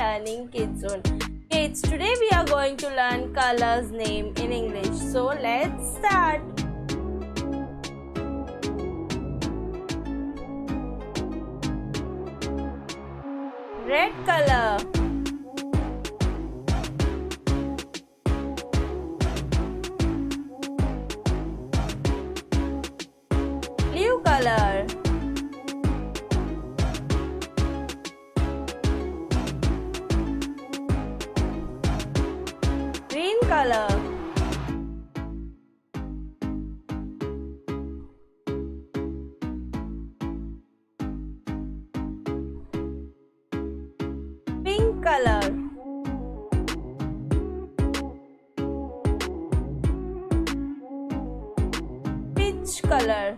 Learning Kids Zone. Kids, today we are going to learn colors name in English. So let's start. Red color. Blue color. Green color. Pink color. Peach color.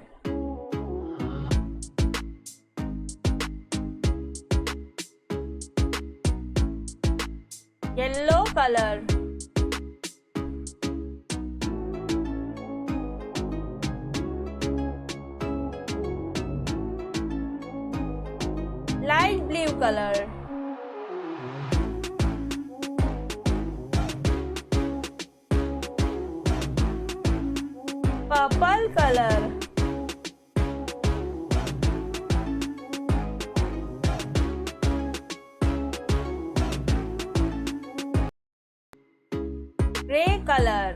Yellow color. Light blue color. Purple color. Gray color.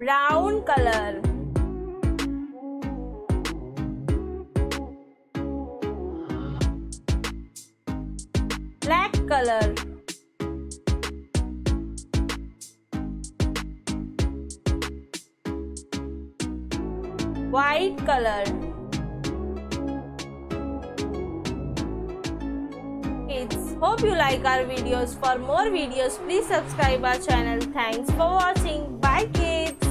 Brown color. Black color. White color. Kids, hope you like our videos. For more videos, please subscribe our channel. Thanks for watching. Bye kids.